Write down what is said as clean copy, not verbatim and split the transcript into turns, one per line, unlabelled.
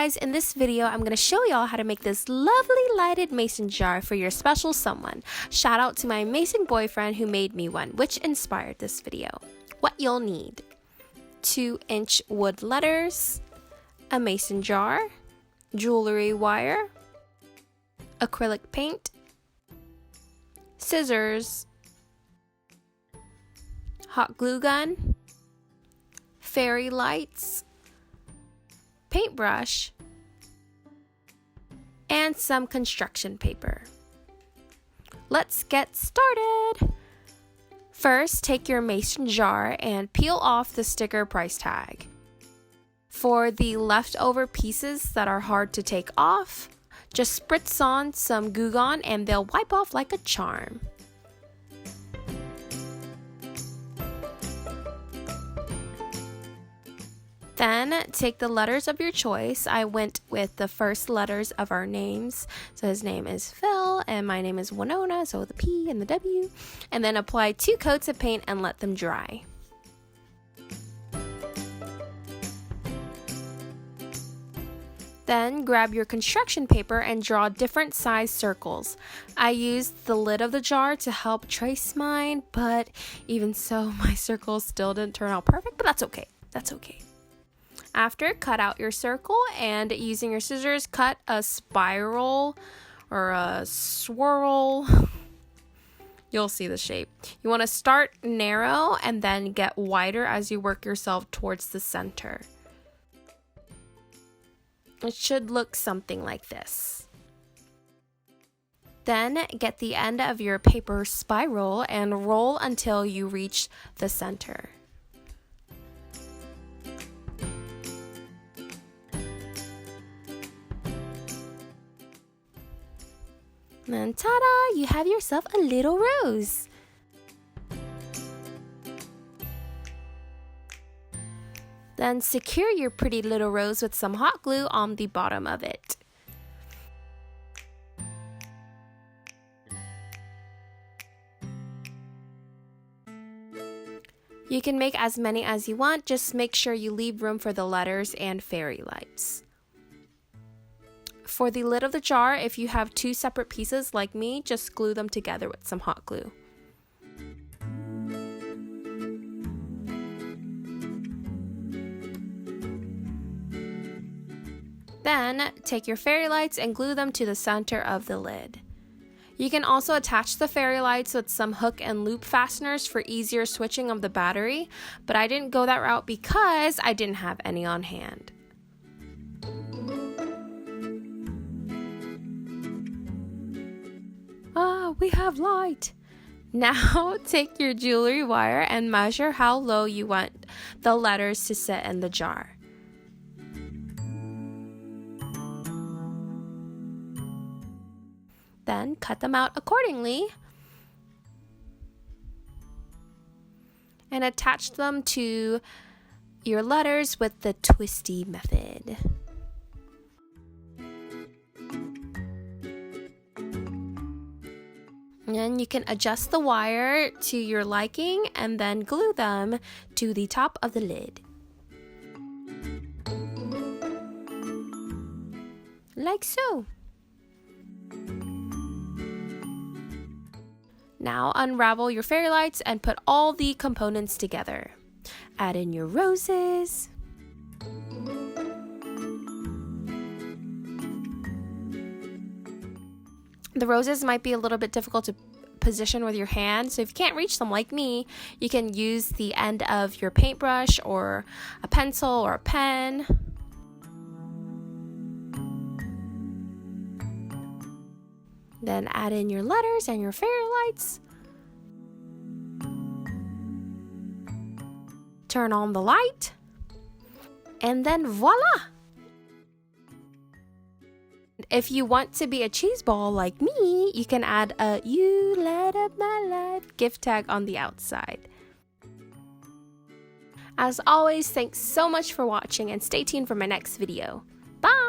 guys, in this video I'm going to show y'all how to make this lovely lighted mason jar for your special someone. Shout out to my amazing boyfriend who made me one, which inspired this video. What you'll need: 2-inch wood letters, a mason jar, jewelry wire, acrylic paint, scissors, hot glue gun, fairy lights, paintbrush, and some construction paper. Let's get started! First, take your mason jar and peel off the sticker price tag. For the leftover pieces that are hard to take off, just spritz on some Goo Gone and they'll wipe off like a charm. Then take the letters of your choice. I went with the first letters of our names. So his name is Phil and my name is Winona, so the P and the W. And then apply 2 coats of paint and let them dry. Then grab your construction paper and draw different size circles. I used the lid of the jar to help trace mine, but even so, my circles still didn't turn out perfect, but that's okay. That's okay. After, cut out your circle and using your scissors, cut a spiral or a swirl. You'll see the shape. You want to start narrow and then get wider as you work yourself towards the center. It should look something like this. Then get the end of your paper spiral and roll until you reach the center. And then ta-da! You have yourself a little rose. Then secure your pretty little rose with some hot glue on the bottom of it. You can make as many as you want, just make sure you leave room for the letters and fairy lights. For the lid of the jar, if you have 2 separate pieces like me, just glue them together with some hot glue. Then, take your fairy lights and glue them to the center of the lid. You can also attach the fairy lights with some hook and loop fasteners for easier switching of the battery, but I didn't go that route because I didn't have any on hand. We have light! Now take your jewelry wire and measure how low you want the letters to sit in the jar. Then cut them out accordingly and attach them to your letters with the twisty method. And then you can adjust the wire to your liking and then glue them to the top of the lid. Like so. Now unravel your fairy lights and put all the components together. Add in your roses. The roses might be a little bit difficult to position with your hand, so if you can't reach them like me, you can use the end of your paintbrush or a pencil or a pen. Then add in your letters and your fairy lights. Turn on the light. And then voila! If you want to be a cheese ball like me, you can add a "You Light Up My Life" gift tag on the outside. As always, thanks so much for watching and stay tuned for my next video. Bye!